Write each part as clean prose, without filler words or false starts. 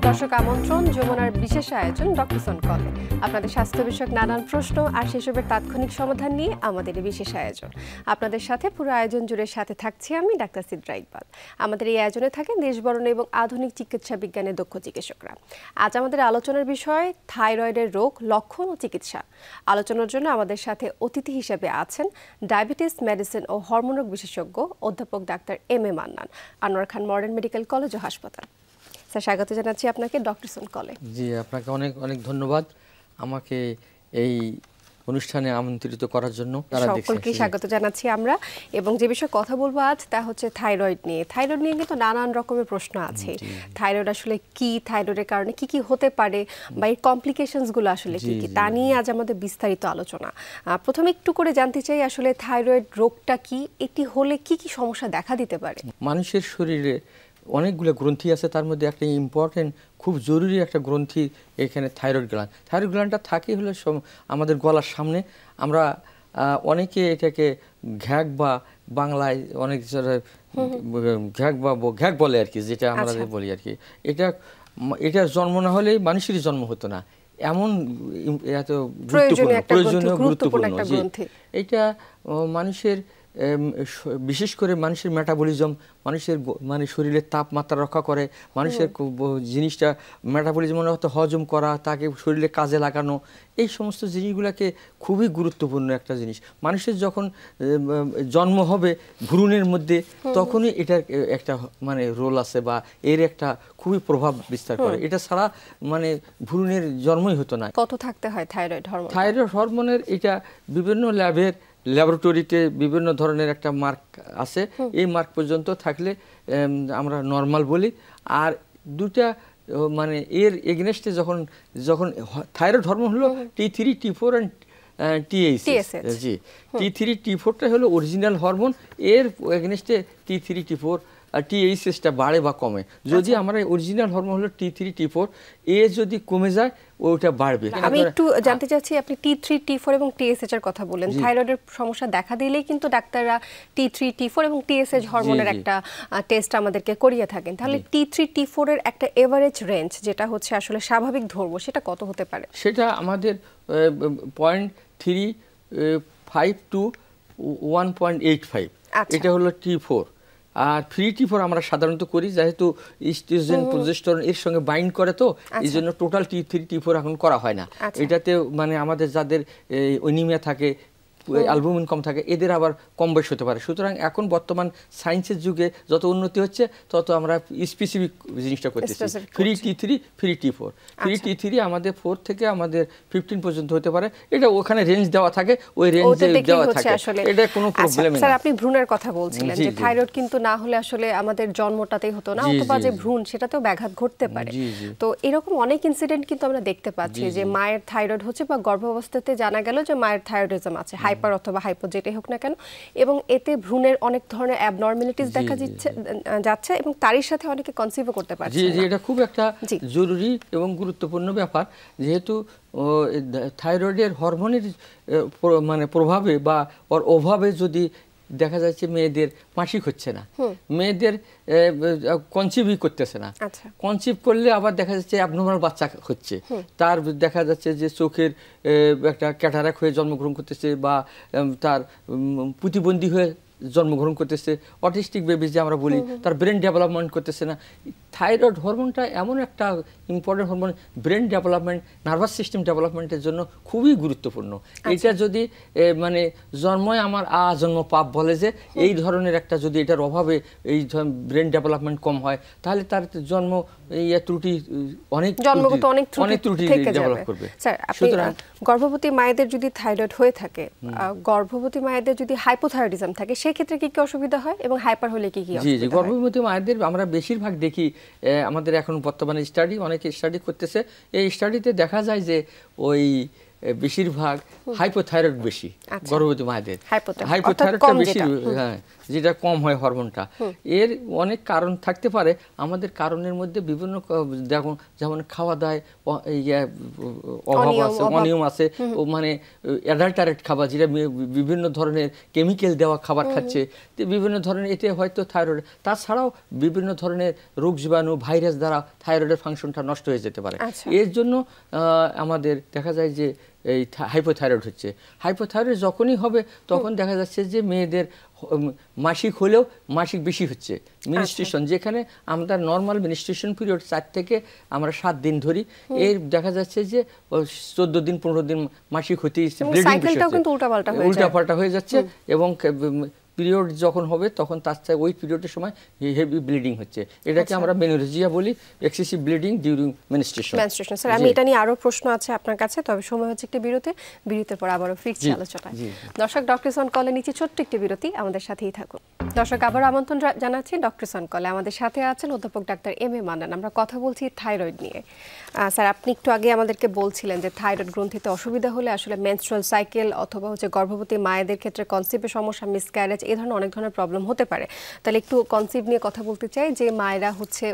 দর্শক আমন্ত্রণ যমুনার বিশেষ আয়োজন ডক্টরস কলে। আপনাদের স্বাস্থ্য বিষয়ক নানান প্রশ্ন আর সেসবের তাৎক্ষণিক সমাধান নিয়ে আমাদের এই বিশেষ আয়োজন। আপনাদের সাথে পুরো আয়োজন জুড়ে সাথে থাকছি আমি ডাক্তার সিদ্রা ইকবাল। আমাদের এই আয়োজনে থাকেন দেশবরণ এবং আধুনিক চিকিৎসা বিজ্ঞানের দক্ষ চিকিৎসকরা। আজ আমাদের আলোচনার বিষয় থাইরয়েডের রোগ, লক্ষণ ও চিকিৎসা। আলোচনার জন্য আমাদের সাথে অতিথি হিসেবে আছেন ডায়াবেটিস মেডিসিন ও হরমোন রোগ বিশেষজ্ঞ অধ্যাপক doctor M A Mannan, Anwar Khan modern medical college ও হাসপাতাল। স্যার, স্বাগত জানাচ্ছি আপনাকে ডক্টরস কলে। জি, আপনাকে অনেক অনেক ধন্যবাদ আমাকে এই অনুষ্ঠানে আমন্ত্রিত করার জন্য। সকলকে স্বাগত জানাচ্ছি আমরা। এবং যে বিষয়ে কথা বলবো আজ তা হচ্ছে থাইরয়েড নিয়ে। থাইরয়েড নিয়ে কিন্তু নানান রকমের প্রশ্ন আছে। থাইরয়েড আসলে কি, থাইরয়েডের কারণে কি কি হতে পারে, বা এর কমপ্লিকেশনসগুলো আসলে কি কি, তা নিয়ে আজ আমাদের বিস্তারিত আলোচনা। প্রথমে একটু করে জানতে চাই আসলে থাইরয়েড রোগটা কি, এটি হলে কি কি সমস্যা দেখা দিতে পারে। মানুষের শরীরে অনেকগুলো গ্রন্থি আছে, তার মধ্যে একটা ইম্পর্টেন্ট খুব জরুরি একটা গ্রন্থি এখানে থাইরয়েড গ্ল্যান্ড। থাইরয়েড গ্ল্যান্ডটা থাকে হলো আমাদের গলার সামনে। আমরা অনেকে এটাকে ঘ্যাগ বা বাংলায় অনেক ঘ্যাগ বলে আর কি, যেটা আমরা বলি আর কি। এটা জন্ম না হলে মানুষেরই জন্ম হতো না, এমন এত প্রয়োজনীয় গুরুত্বপূর্ণ। এটা মানুষের বিশেষ করে মানুষের মেটাবলিজম, মানুষের মানে শরীরের তাপমাত্রা রক্ষা করে, মানুষের জিনিসটা মেটাবলিজম হজম করা, তাকে শরীরে কাজে লাগানো, এই সমস্ত জিনিসগুলোকে খুবই গুরুত্বপূর্ণ একটা জিনিস। মানুষের যখন জন্ম হবে ভ্রূণের মধ্যে, তখনই এটার একটা মানে রোল আছে বা এর একটা খুবই প্রভাব বিস্তার করে। এটা ছাড়া মানে ভ্রূণের জন্মই হতো না। কত থাকতে হয় থাইরয়েড হরমোন? থাইরয়েড হরমোনের এটা বিভিন্ন ল্যাবরেটরিতে বিভিন্ন ধরনের একটা মার্ক আছে। এই মার্ক পর্যন্ত থাকলে আমরা নর্মাল বলি। আর দুটা মানে এর এগেনস্টে যখন থাইরয়েড হরমোন হলো T3, T4 and TSH। G, T3, T4টা হলো অরিজিনাল হরমোন। এর এগেনস্টে T3, T4 আর TSHটা বাড়ে বা কমে। যদি আমরা অরিজিনাল হরমোন হলো T3, T4, এ যদি কমে যায় ওটা বাড়বে। আমি একটু জানতে চাচ্ছি, আপনি T3, T4 এবং TSH এর কথা বললেন। থাইরয়েডের সমস্যা দেখা দিলেই কিন্তু ডাক্তাররা T3, T4 এবং TSH হরমোনের একটা টেস্ট আমাদেরকে করিয়ে থাকেন। তাহলে T3, T4 এর একটা এভারেজ রেঞ্জ, যেটা হচ্ছে আসলে স্বাভাবিক ধর্ম, সেটা কত হতে পারে? সেটা আমাদের 0.35 to 1.85। এটা হলো T4। আর ফ্রি T4 আমরা সাধারণত করি, যেহেতু ইস্ট্রোজেন প্রোজেস্টেরন এর সঙ্গে বাইন্ড করে, তো এই জন্য টোটাল T3, T4 এখন করা হয় না। এটাতে মানে আমাদের যাদের অ্যানিমিয়া থাকে, অ্যালবুমিন কম থাকে, এদের আবার কম বয়স হতে পারে। সুতরাং এখন বর্তমান সায়েন্সের যুগে যত উন্নতি হচ্ছে তত আমরা স্পেসিফিক জিনিসটা করতেছি। Free T3, free T4। Free T3 আমাদের 4 থেকে আমাদের 15 পর্যন্ত হতে পারে। এটা ওখানে রেঞ্জ দেওয়া থাকে, ওই রেঞ্জে দেওয়া থাকে, এটা কোনো প্রবলেম না। স্যার, আপনি ভ্রূণের কথা বলছিলেন যে থাইরয়েড কিন্তু না হলে আসলে আমাদের জন্মটাতেই হতো না, অথবা যে ভ্রূণ সেটাতেও ব্যাঘাত ঘটতে পারে। তো এরকম অনেক ইনসিডেন্ট কিন্তু আমরা দেখতে পাচ্ছি যে মায়ের থাইরয়েড হচ্ছে, বা গর্ভাবস্থাতে জানা গেল যে মায়ের থাইরয়েডিজম আছে, হাইপার অথবা হাইপো যেটাই হোক না কেন, এবং এতে ভ্রূণের অনেক ধরনের অ্যাবনর্মালিটিস দেখা যাচ্ছে এবং তারই সাথে অনেকে কনসিভও করতে পারছে। জি, এটা খুব একটা জরুরি এবং গুরুত্বপূর্ণ ব্যাপার। যেহেতু থাইরয়েডের হরমোনের মানে প্রভাবে বা ওর অভাবে যদি দেখা যাচ্ছে মেয়েদের মাসিক হচ্ছে না, মেয়েদের কনসিভই করতেছে না, কনসিভ করলে আবার দেখা যাচ্ছে অ্যাবনর্মাল বাচ্চা হচ্ছে, তার দেখা যাচ্ছে যে চোখের একটা ক্যাটারাক্ট হয়ে জন্মগ্রহণ করতেছে, বা তার প্রতিবন্ধী হয়ে জন্মগ্রহণ করতেছে, অটিস্টিক বেবি যে আমরা বলি, তার ব্রেন ডেভেলপমেন্ট করতেছে না। থাইরয়েড হরমোনটা এমন একটা important hormone, brain development, nervous system ডেভেলপমেন্টের জন্য খুবই গুরুত্বপূর্ণ। এটা যদি মানে জন্মই আমার জন্ম পাপ বলে যে, এই ধরনের একটা যদি এটার অভাবে এই ব্রেন ডেভেলপমেন্ট কম হয়, তাহলে তার জন্ম ত্রুটি অনেক ত্রুটি ডেভেলপ করবে। স্যার, সুতরাং গর্ভবতী মায়েদের যদি থাইরয়েড হয়ে থাকে, গর্ভবতী মায়েদের যদি হাইপোথাইরয়েডিজম থাকে, সেক্ষেত্রে কি কি অসুবিধা হয়, এবং হাইপার হলে কি কি? জি, গর্ভবতী মায়েদের আমরা বেশিরভাগ দেখি, আমাদের এখন বর্তমানে অনেকে স্টাডি করতেছে, এই স্টাডিতে দেখা যায় যে ওই বেশিরভাগ হাইপোথাইরয়েড বেশি গর্ভবতী মায়েদের, হাইপোথাইরয়েডটা বেশি, হ্যাঁ, যেটা কম হয় হরমোনটা। এর অনেক কারণ থাকতে পারে। আমাদের কারণের মধ্যে বিভিন্ন, যেমন খাওয়া দাওয়ায় অভাব আছে, অনিয়ম আছে, মানে অ্যাডাল্টারেট খাবার, যেটা বিভিন্ন ধরনের কেমিক্যাল দেওয়া খাবার খাচ্ছে, বিভিন্ন ধরনের, এতে হয়তো থাইরয়েড। তাছাড়াও বিভিন্ন ধরনের রোগ জীবাণু, ভাইরাস দ্বারা থাইরয়েডের ফাংশনটা নষ্ট হয়ে যেতে পারে। এর জন্য আমাদের দেখা যায় যে এই হাইপোথাইরয়েড হচ্ছে। হাইপোথাইরয়েড যখনই হবে তখন দেখা যাচ্ছে যে মেয়েদের মাসিক হলেও মাসিক বেশি হচ্ছে, মিনিস্ট্রেশন, যেখানে আমরা নর্মাল মিনিস্ট্রেশন পিরিয়ড 4 থেকে আমরা 7 দিন ধরি, এর দেখা যাচ্ছে যে 14 দিন 15 দিন মাসিক হতেই উল্টাপাল্টা হয়ে যাচ্ছে, এবং পিরিয়ড যখন হবে তখন তার চাই ওই পিরিয়ডের সময় হেভি ব্লিডিং হচ্ছে। এটাকে আমরা মেনোরেজিয়া বলি, excessive bleeding during menstruation. Sir, আমি এটা নিয়ে আরো প্রশ্ন আছে আপনার কাছে, তবে সময় হচ্ছে একটি বিরতির পর আবারও ফিরছি আলোচনায়। দর্শক, ডক্টরস অন কলে নিচে ছোট্ট একটি বিরতি, আমাদের সাথেই থাকুন। দর্শক, আবার আমন্ত্রণ জানাচ্ছি ডক্টরস অন কলে। আমাদের সাথে আছেন অধ্যাপক ডাক্তার এম এ মান্নান। আমরা কথা বলছি থাইরয়েড নিয়ে। স্যার, আপনি একটু আগে আমাদেরকে বলছিলেন যে থাইরয়েড গ্রন্থিতে অসুবিধা হলে আসলে মেনস্ট্রুয়াল সাইকেল অথবা হচ্ছে গর্ভবতী মায়েদের ক্ষেত্রে কনসিভের সমস্যা, মিসক্যারেজ, এই ধরনের অনেক ধরনের প্রবলেম হতে পারে। তাহলে একটু কনসিভ নিয়ে কথা বলতে চাই, যে মায়েরা হচ্ছে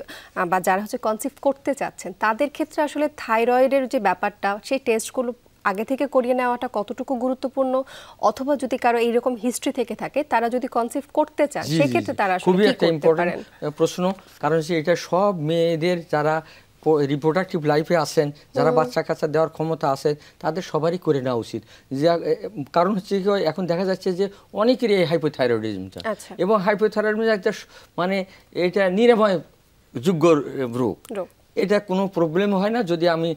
বা যারা হচ্ছে কনসিভ করতে চাচ্ছেন তাদের ক্ষেত্রে আসলে থাইরয়েডের যে ব্যাপারটা, সেই টেস্টগুলো আগে থেকে করিয়ে নেওয়াটা কতটুকু গুরুত্বপূর্ণ, অথবা যদি কারো এইরকম হিস্ট্রি থেকে থাকে, তারা যদি কনসিভ করতে চান সেক্ষেত্রে তারা আসলে খুবই কি একটা ইম্পর্টেন্ট প্রশ্ন। কারণ এটা সব মেয়েদের যারা রিপ্রোডাক্টিভ লাইফে আসেন, যারা বাচ্চা কাচ্চা দেওয়ার ক্ষমতা আছে, তাদের সবারই করে নেওয়া উচিত। কারণ হচ্ছে কি, এখন দেখা যাচ্ছে যে অনেকেরই এই হাইপোথাইরয়েডিজমটা, এবং হাইপোথাইরয়েডিজম একটা মানে এটা নিরাময় যোগ্য রোগ। এটা কোনো প্রবলেম হয় না, যদি আমি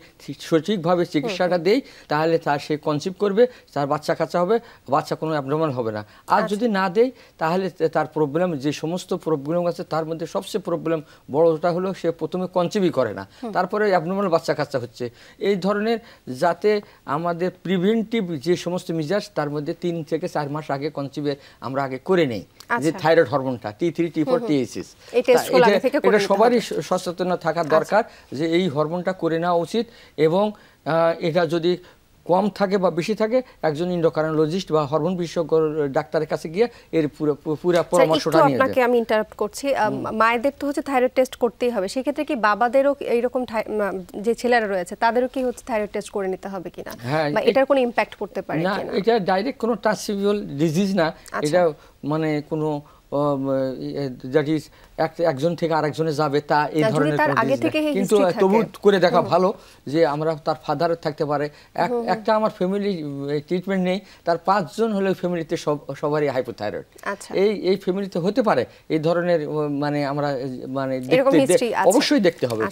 সঠিকভাবে চিকিৎসাটা দেই তাহলে সে কনসিভ করবে, তার বাচ্চা কাচ্চা হবে, বাচ্চা কোনো অ্যাবনর্মাল হবে না। আর যদি না দেই তাহলে তার প্রবলেম, যে সমস্ত প্রবলেম আছে তার মধ্যে সবচেয়ে প্রবলেম বড়টা হলো সে প্রথমে কনসিভই করে না, তারপরে অ্যাবনর্মাল বাচ্চা কাচ্চা হচ্ছে। এই ধরনের যাতে আমাদের প্রিভেন্টিভ যে সমস্ত মেজার্স, তার মধ্যে 3 থেকে 4 মাস আগে কনসিভের আমরা আগে করে নেই, যে থাইরয়েড হরমোনটা T3, T4, T8, এটা সবারই সচেতন থাকা দরকার যে এই হরমোনটা করে নেওয়া উচিত। এবং এটা যদি কম থাকে বা বেশি থাকে, একজন এন্ডোক্রাইনোলজিস্ট বা হরমোন বিশেষজ্ঞ ডাক্তারের কাছে গিয়ে এর পুরো পরামর্শটা নিয়ে আপনাকে আমি ইন্টারাপ্ট করছি। মায়েদের তো হচ্ছে থাইরয়েড টেস্ট করতেই হবে, সেক্ষেত্রে কি বাবাদেরও এইরকম যে ছেলেরা রয়েছে তাদেরও কি হচ্ছে থাইরয়েড টেস্ট করে নিতে হবে কিনা, বা এটার কোনো ইমপ্যাক্ট পড়তে পারে কিনা? না, এটা ডাইরেক্ট কোনো ট্রান্সমিসিবল ডিজিজ না, এটা মানে কোনো দ্যাট ইজ একজন থেকে আরেকজনে যাবে তা এই ধরনের, কিন্তু তবু করে দেখা ভালো যে আমরা তার ফাদার থাকতে পারে। একটা আমার ফ্যামিলি ট্রিটমেন্ট নেই, তার 5 জন হলে ফ্যামিলিতে সবারই হাইপোথাইরয়েড, এই ফ্যামিলিতে হতে পারে এই ধরনের, মানে আমরা মানে অবশ্যই দেখতে হবে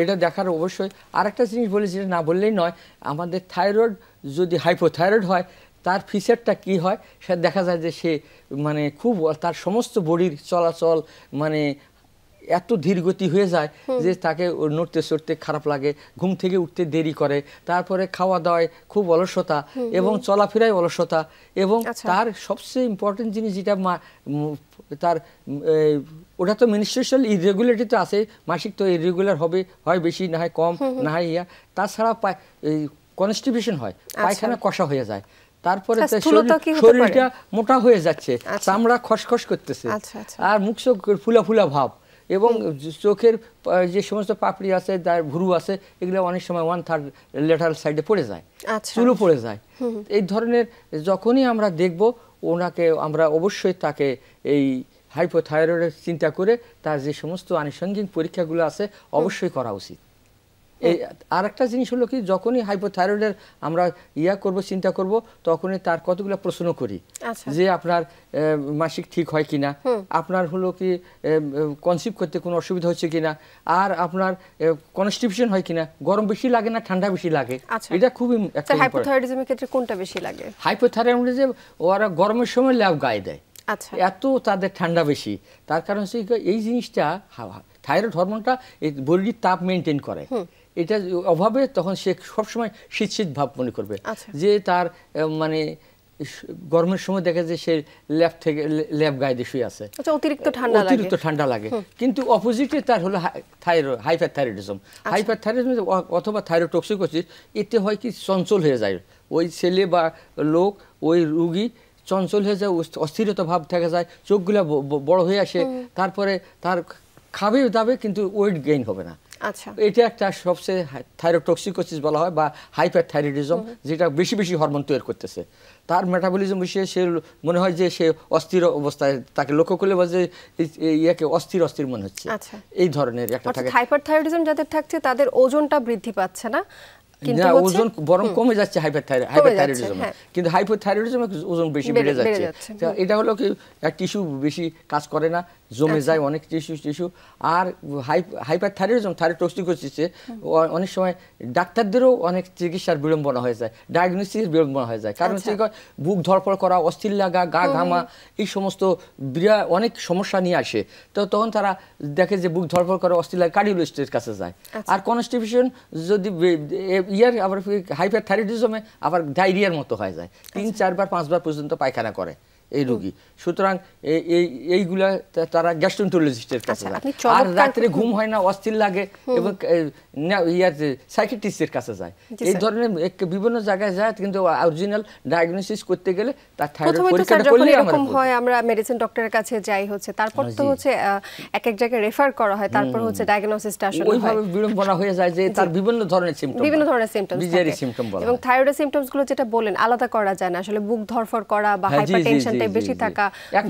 এটা দেখার অবশ্যই। আরেকটা জিনিস বলি, যেটা না বললেই নয়, আমাদের থাইরয়েড যদি হাইপোথাইরয়েড হয় তার ফিচারটা কি হয়, সে দেখা যায় যে সে মানে খুব তার সমস্ত বডির চলাচল মানে এত ধীরগতি হয়ে যায় যে তাকে নড়তে চড়তে খারাপ লাগে, ঘুম থেকে উঠতে দেরি করে, তারপরে খাওয়া দাওয়ায় খুব অলসতা এবং চলাফেরায় অলসতা, এবং তার সবচেয়ে ইম্পর্টেন্ট জিনিস যেটা তার ওটা তো মেনস্ট্রুয়েশনাল ইরেগুলারিটি তো আছে, মাসিক তো ইরেগুলার হয় বেশি, না হয় কম, না হয় তাছাড়া কনস্টিপেশন হয়, পায়খানা কষা হয়ে যায়, তারপরে শরীরটা মোটা হয়ে যাচ্ছে, চামড়া খসখস করতেছে, আর মুখ চোখ ফুলা ফুলা ভাব, এবং চোখের যে সমস্ত পাপড়ি আছে, যার ভুরু আছে, এগুলো অনেক সময় 1/3 লেটারাল সাইডে পড়ে যায়, চুলও পড়ে যায়। এই ধরনের যখনই আমরা দেখব, ওনাকে আমরা অবশ্যই তাকে এই হাইপোথাইরয়েডের চিন্তা করে তার যে সমস্ত আনুষঙ্গিক পরীক্ষাগুলো আছে অবশ্যই করা উচিত। আর একটা জিনিস হলো কি, যখনই হাইপোথাইরয়েডের আমরা চিন্তা করব, তখনই তার কতগুলো প্রশ্ন করি, যে আপনার মাসিক ঠিক হয় কিনা, আপনার হলো কি কনসিভ করতে কোনো অসুবিধা হচ্ছে কিনা, আর আপনার কনস্টিপেশন হয় কিনা, গরম বেশি লাগে না ঠান্ডা বেশি লাগে, এটা খুবই একটা হাইপোথাইরয়েডিজমের ক্ষেত্রে কোনটা বেশি লাগে? হাইপোথাইরয়েডিজম ওরা গরমের সময় ল্যাব গায়ে দেয়, এত তাদের ঠান্ডা বেশি, তার কারণ হচ্ছে এই জিনিসটা থাইরয়েড হরমোনটা এই বডির তাপ মেনটেন করে, এটা অভাবে তখন সে সবসময় শীত শীত ভাব মনে করবে, যে তার মানে গরমের সময় দেখা যায় সে ল্যাব গায়ে দিয়ে শুয়ে আছে, অতিরিক্ত ঠান্ডা লাগে। কিন্তু অপোজিটে তার হলো হাইপারথাইরয়েডিজম। হাইপারথাইরয়েডিজম অথবা থাইরোটক্সিকোসিস, এতে হয় কি চঞ্চল হয়ে যায় ওই ছেলে বা লোক, ওই রুগী চঞ্চল হয়ে যায়, অস্থিরতা ভাব থেকে যায়, চোখগুলা বড় হয়ে আসে, তারপরে তার খাবে দাবে কিন্তু ওয়েট গেইন হবে না। আচ্ছা, এটা একটা সবচেয়ে থাইরোটক্সিকোসিস বলা হয় বা হাইপারথাইরয়েডিজম, যেটা বেশি বেশি হরমোন তৈরি করতেছে। তার মেটাবলিজম বিষয়ে সে মনে হয় যে সে অস্থির অবস্থায়, তাকে লক্ষ্য করলে যে ইয়াকে অস্থির অস্থির মনে হচ্ছে, এই ধরনের একটা থাকে। হাইপারথাইরয়েডিজম যাদের থাকছে তাদের ওজনটা বৃদ্ধি পাচ্ছে না, না ওজন বরং কমে যাচ্ছে হাইপারথাইরয়েডিজম, কিন্তু হাইপোথাইরয়েডিজম ওজন বেশি বেড়ে যাচ্ছে। এটা হলো কি টিস্যু বেশি কাজ করে না, জমে যায় অনেক টিস্যু। আর হাইপারথাইরয়েডিজম থাইরোটক্সিকোসিসে অনেক সময় ডাক্তারদেরও অনেক চিকিৎসার বিড়ম্বনা হয়ে যায়, ডায়াগনোসিসের বিড়ম্বনা হয়ে যায়। কারণ হচ্ছে বুক ধড়ফড় করা, অস্থির লাগা, গা ঘামা, এই সমস্ত বিরাট অনেক সমস্যা নিয়ে আসে। তো তখন তারা দেখে যে বুক ধড়ফড় করা, অস্থির লাগা, কার্ডিওলজিস্টের কাছে যায়। আর কনস্টিপেশন যদি আবার হাইপারথাইরয়েডিজমে আবার ডায়রিয়ার মতো হয়ে যায়, 3, 4 বার 5 বার পর্যন্ত পায়খানা করে এই রোগী। সুতরাং এইগুলা তারা গ্যাস্ট্রোএন্টারোলজিস্টের কাছে যায়। আর রাত্রে ঘুম হয় না, অস্থির লাগে, এবং সাইকিয়াট্রিস্টের কাছে যায়। এই ধরনের বিভিন্ন জায়গায় যায়, কিন্তু অরিজিনাল ডায়াগনোসিস করতে গেলে তার থাইরয়েড পরীক্ষাটা করলে আমরা মেডিসিন ডক্টরের কাছে যাই, তারপর তো এক এক জায়গায় রেফার করা হয়, তারপর ডায়াগনোসিসটা আসলে ওইভাবে বিড়ম্বনা হয়ে যায় যে তার বিভিন্ন ধরনের সিম্পটম বিজারি সিম্পটম বলা হয়। এবং থাইরয়েডের সিম্পটমস গুলো যেটা বলেন আলাদা করা যায় না, আসলে বুক ধড়ফড় করা বা হাইপারটেনশন বেশি থাকা,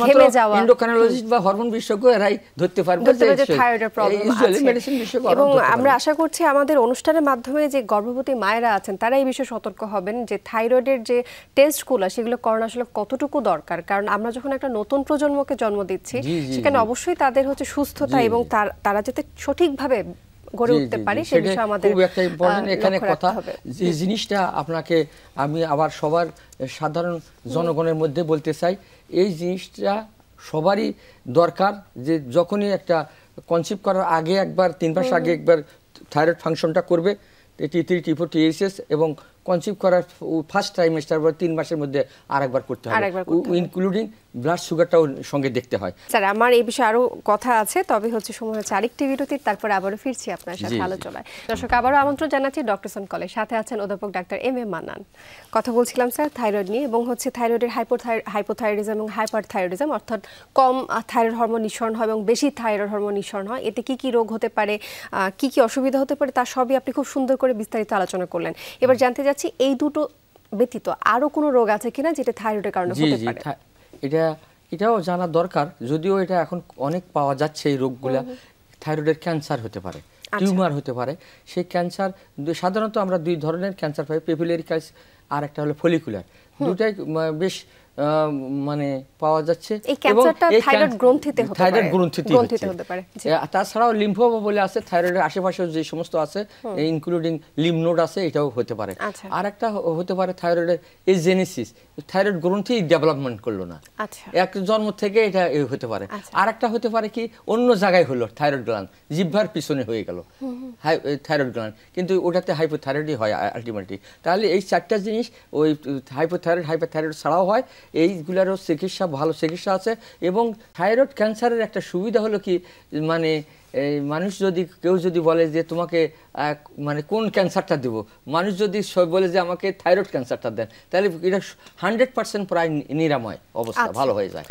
ঘেমে যাওয়া, এন্ডোক্রাইনোলজিস্ট বা হরমোন বিশেষজ্ঞ এরাই ধরতে পারবে যে থাইরয়েডের প্রবলেম আছে। মেডিসিন বিশেষজ্ঞ, এবং আমরা আশা করছি আমাদের অনুষ্ঠানের মাধ্যমে যে গর্ভবতী মায়েরা আছেন তারা এই বিষয়ে সতর্ক হবেন যে থাইরয়েডের যে টেস্টগুলো সেগুলো করানো আসলে কতটুকু দরকার। কারণ আমরা যখন একটা নতুন প্রজন্মকে জন্ম দিচ্ছি, সেখানে অবশ্যই তাদের সুস্থতা এবং তারা যাতে সঠিকভাবে গড়ে উঠতে পারে সে বিষয়ে আমাদের খুব একটা ইম্পর্টেন্ট এখানে কথা। যে জিনিসটা আপনাকে আমি আবার সবার সাধারণ জনগণের মধ্যে বলতে চাই, এই জিনিসটা সবারই দরকার যে যখনই একটা কনসিভ করার আগে একবার 3 মাস আগে একবার থাইরয়েড ফাংশনটা করবে, T3, T4, TSS, এবং কনসিভ করার ফার্স্ট ট্রাইমেস্টার বা 3 মাসের মধ্যে আরেকবার করতে হবে, ইনক্লুডিং ব্লাড সুগারটাও সঙ্গে দেখতে হয়। স্যার আমার এই বিষয়ে আরো কথা আছে, তবে সময় হচ্ছে আরেকটি বিরতি, তারপর আবারও ফিরছি আপনার সাথে আলোচনায়। দর্শক আবারও আমন্ত্রণ জানাচ্ছি ডক্টরসন কলেজ, সাথে আছেন অধ্যাপক ডাক্তার M.A. মান্নান। কথা বলছিলাম স্যার থাইরয়েড নিয়ে, এবং থাইরয়েডের হাইপোথাইরয়েডিজম এবং হাইপারথাইরয়েডিজম, অর্থাৎ কম থাইরয়েড হরমোন নিঃসরণ হয় এবং বেশি থাইরয়েড হরমোন নিঃসরণ হয়, এতে কি কি রোগ হতে পারে, কি কি অসুবিধা হতে পারে, তার সবই আপনি খুব সুন্দর করে বিস্তারিত আলোচনা করলেন। এবার জানতে যাচ্ছি এই দুটো ব্যতীত আরো কোনো রোগ আছে কিনা যেটা থাইরয়েডের কারণে হতে পারে? এটাও জানা দরকার, যদিও এটা এখন অনেক পাওয়া যাচ্ছে এই রোগগুলা। থাইরয়েডের ক্যান্সার হতে পারে, টিউমার হতে পারে। সেই ক্যান্সার সাধারণত আমরা 2 ধরনের ক্যান্সার পাই, পেপিলারি ক্যান্সার আর একটা হলো ফলিকুলার। দুটাই বেশ মানে পাওয়া যাচ্ছে, এবং থাইরয়েড গ্রন্থিতে হতে পারে। তাছাড়াও লিম্ফোমা বলে আছে, থাইরয়েডের আশেপাশে যে সমস্ত আছে ইনক্লুডিং লিম্ফ নোড আছে, এটাও হতে পারে। আর একটা হতে পারে থাইরয়েডের এজেনেসিস, থাইরয়েড গ্রন্থি ডেভেলপমেন্ট করলো না, এক জন্ম থেকে এটা হতে পারে। আর একটা হতে পারে কি অন্য জায়গায় হলো থাইরয়েড গ্ল্যান্ড, জিহ্বার পিছনে হয়ে গেল থাইরয়েড গ্ল্যান্ড, কিন্তু ওটাতে হাইপোথাইরয়েডই হয় আলটিমেটলি। তাহলে এই 4টা জিনিস ওই হাইপোথাইরয়েড হাইপারথাইরয়েড ছাড়াও হয়, এইগুলারও চিকিৎসা ভালো চিকিৎসা আছে। এবং থাইরয়েড ক্যান্সারের একটা সুবিধা হলো কি, মানে মানুষ যদি কেউ যদি বলে যে তোমাকে মানে কোন ক্যান্সারটা দেব, মানুষ যদি বলে যে আমাকে থাইরয়েড ক্যান্সারটা দেন, তাহলে এটা 100% প্রায় নিরাময় অবস্থা ভালো হয়ে যায়।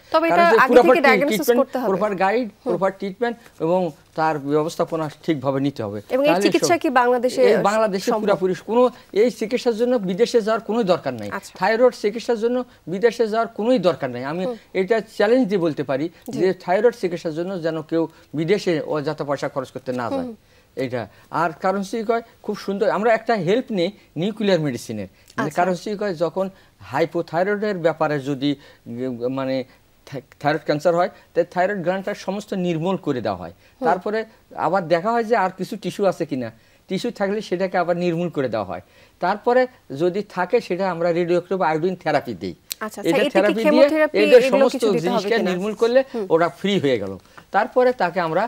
প্রপার গাইড, প্রপার ট্রিটমেন্ট এবং তার ব্যবস্থাপনা ঠিকভাবে নিতে হবে। এবং এই চিকিৎসা কি বাংলাদেশে পুরোপুরি কোনো এই চিকিৎসার জন্য বিদেশে যাওয়ার কোনো দরকার নাই, থাইরয়েড চিকিৎসার জন্য বিদেশে যাওয়ার কোনো দরকার নাই। আমি এটা চ্যালেঞ্জ দিয়ে বলতে পারি যে থাইরয়েড চিকিৎসার জন্য যেন কেউ বিদেশে অযথা পয়সা খরচ করতে না যায়। এইটা আর কারণ খুব সুন্দর আমরা একটা হেল্প নিই নিউক্লিয়ার মেডিসিনের। কারণ যখন হাইপোথাইরয়েডের ব্যাপারে যদি মানে থাইরয়েড ক্যান্সার হয়, তাই থাইরয়েড গ্ল্যান্ডটা সমস্ত নির্মূল করে দেওয়া হয়। তারপরে আবার দেখা হয় যে আর কিছু টিস্যু আছে কিনা, টিস্যু থাকলে সেটাকে আবার নির্মূল করে দেওয়া হয়। তারপরে যদি থাকে সেটা আমরা রেডিওঅ্যাক্টিভ আয়োডিন থেরাপি দিই। এটা থেরাপি দিয়ে এদের সমস্ত জিনিসকে নির্মূল করলে ওরা ফ্রি হয়ে গেল। তারপরে তাকে আমরা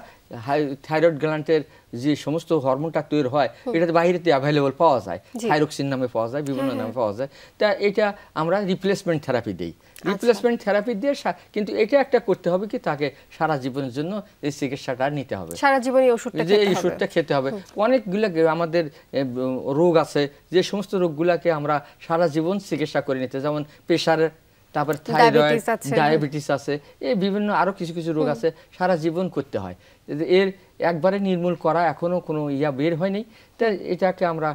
থাইরয়েড গ্ল্যান্ডের যে সমস্ত হরমোনটা তৈরি হয় এটাতে বাইরেতে অ্যাভেলেবল পাওয়া যায়, থাইরক্সিন নামে পাওয়া যায়, বিভিন্ন নামে পাওয়া যায়। তা এটা আমরা রিপ্লেসমেন্ট থেরাপি দিই। রিপ্লেসমেন্ট থেরাপি দিয়ে, কিন্তু এটা একটা করতে হবে কি তাকে সারা জীবনের জন্য এই চিকিৎসাটা নিতে হবে, সারা জীবন এই ওষুধটা খেতে হবে। অনেকগুলো আমাদের রোগ আছে যে সমস্ত রোগগুলোকে আমরা সারা জীবন চিকিৎসা করে নিতে, যেমন প্রেশারের, তারপর থাইরয়েড, ডায়াবেটিস আছে, এই বিভিন্ন আরো কিছু কিছু রোগ আছে সারা জীবন করতে হয়। এর একবারে নির্মূল করা এখনো কোনো বের হয়নি। তাই এটাকে আমরা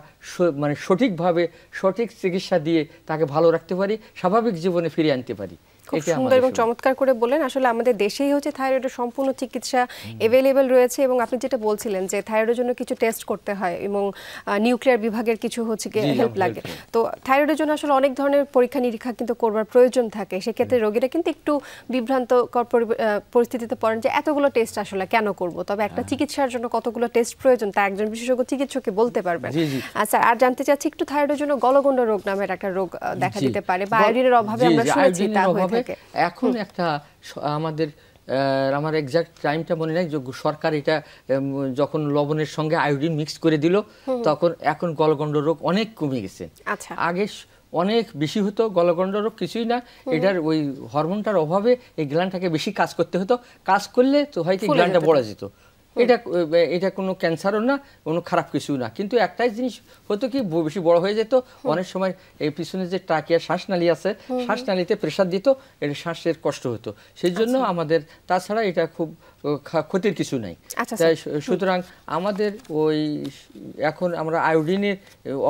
মানে সঠিকভাবে সঠিক চিকিৎসা দিয়ে তাকে ভালো রাখতে পারি, স্বাভাবিক জীবনে ফিরিয়ে আনতে পারি। খুব সুন্দর এবং চমৎকার করে বলেন। আসলে আমাদের দেশেই হচ্ছে থাইরয়েডের সম্পূর্ণ চিকিৎসা অ্যাভেলেবল রয়েছে, এবং আপনি যেটা বলছিলেন যে থাইরয়েডের জন্য কিছু টেস্ট করতে হয় এবং নিউক্লিয়ার বিভাগের কিছু হচ্ছে কি হেল্প লাগে। তো থাইরয়েডের জন্য আসলে অনেক ধরনের পরীক্ষা নিরীক্ষা কিন্তু করবার প্রয়োজন থাকে। সেক্ষেত্রে রোগীরা কিন্তু একটু বিভ্রান্তকর পরিস্থিতিতে পড়েন যে এতগুলো টেস্ট আসলে কেন করব, তবে একটা চিকিৎসার জন্য কতগুলো টেস্ট প্রয়োজন তা একজন বিশেষজ্ঞ চিকিৎসককে বলতে পারবেন। আচ্ছা, আর জানতে চাচ্ছি একটু থাইরয়েডের জন্য গলগণ্ড রোগ নামের একটা রোগ দেখা দিতে পারে, বা আয়োডিনের অভাবে আমরা শুনেছি তা হয়ে থাকে। এখন একটা আমার এক্সাক্ট টাইমটা মনে নাই, সরকার এটা যখন লবণের সঙ্গে আয়োডিন মিক্স করে দিল তখন এখন গলগণ্ড রোগ অনেক কমে গেছে। আগে অনেক বেশি হতো গলগণ্ড রোগ, কিছুই না, এটার ওই হরমোনটার অভাবে এই গ্ল্যান্ডটাকে বেশি কাজ করতে হতো, কাজ করলে তো হয় কি গ্ল্যান্ডটা বড় যেত। এটা কোনো ক্যান্সারও না, কোনো খারাপ কিছু না, কিন্তু একটাই জিনিস হতো কি বেশি বড় হয়ে যেত। অনেক সময় এই পিছনে যে ট্রাকিয়ার শ্বাসনালী আছে, শ্বাসনালীতে প্রেসার দিত, এটা শ্বাসের কষ্ট হতো। সেই জন্য আমাদের, তাছাড়া এটা খুব ক্ষতির কিছু নাই। তাই সুতরাং আমাদের ওই এখন আমরা আয়োডিনের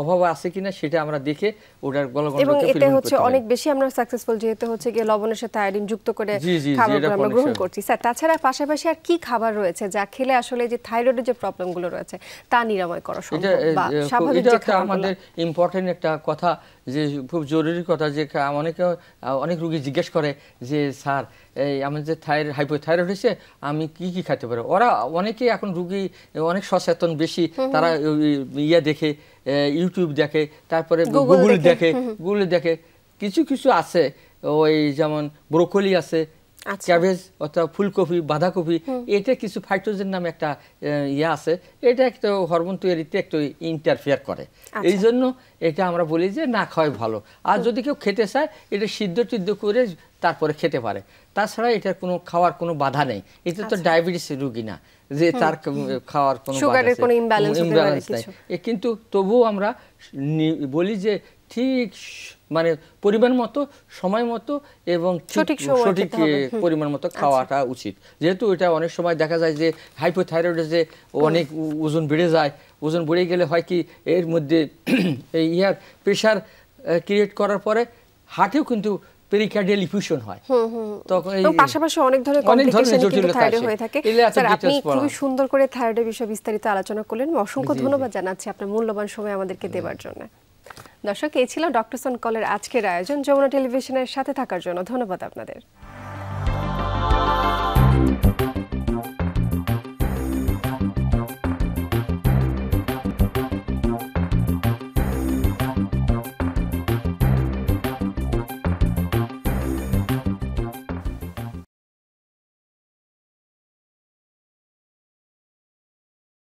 অভাব আছে কিনা সেটা আমরা দেখে ওটার গলগণ্ডকে এটা হচ্ছে অনেক বেশি আমরা সাকসেসফুল, যেহেতু হচ্ছে গিয়ে লবণের সাথে আয়োডিন যুক্ত করে খাবার আমরা গ্রহণ করছি। স্যার, তাছাড়া পাশাপাশি আর কি খাবার রয়েছে যা খেলে আসলে যে থাইরয়েডের যে প্রবলেমগুলো রয়েছে তা নিরাময় করা সম্ভব, বা স্বাভাবিক যে আমাদের ইম্পর্টেন্ট একটা কথা, যে খুব জরুরি কথা, যে অনেক রোগী জিজ্ঞেস করে যে স্যার এই আমার যে হাইপোথাইরয়েড হয়েছে আমি কি কি খাইতে পারি। ওরা অনেকেই এখন রোগী অনেক সচেতন বেশি, তারা দেখে, ইউটিউব দেখে, তারপরে গুগল দেখে, কিছু কিছু আছে ওই যেমন ব্রোকলি আছে, ক্যাবেজ অথবা ফুলকপি, বাঁধাকপি, এটা কিছু ফাইটোজেন নামে একটা আছে, এটা একটা হরমোন তৈরিতে একটু ইন্টারফেয়ার করে। এই জন্য এটা আমরা বলি যে না খাওয়াই ভালো। আর যদি কেউ খেতে চায় এটা সিদ্ধ করে তারপরে খেতে পারে, তাছাড়া এটার কোনো খাওয়ার কোনো বাধা নেই। এটা তো ডায়াবেটিস রোগী না যে তার খাওয়ার কোনো ইমব্যালেন্স নাই, কিন্তু তবুও আমরা বলি যে ঠিক মানে পরিমাণ মতো, সময় মতো এবং সঠিক পরিমাণ মতো খাওয়াটা উচিত। যেহেতু এটা অনেক সময় দেখা যায় যে হাইপোথাইরয়েডে যে অনেক ওজন বেড়ে যায়, ওজন বেড়ে গেলে হয় কি এর মধ্যে এই প্রেশার ক্রিয়েট করার পরে হার্টেও কিন্তু পেরিকার্ডিয়াল ইফিউশন হয়, তখন পাশাপাশি অনেক ধরনের কমপ্লিকেশন কিন্তু থাইরয়েড হয়ে থাকে। স্যার, আপনি খুব সুন্দর করে থাইরয়েডের বিষয়ে বিস্তারিত আলোচনা করলেন। অসংখ্য ধন্যবাদ জানাচ্ছি আপনার মূল্যবান সময় আমাদেরকে দেওয়ার জন্য। দর্শক, এই ছিল ডক্টরস অন কলের আজকের আয়োজন। যমুনা টেলিভিশনের সাথে থাকার জন্য ধন্যবাদ আপনাদের।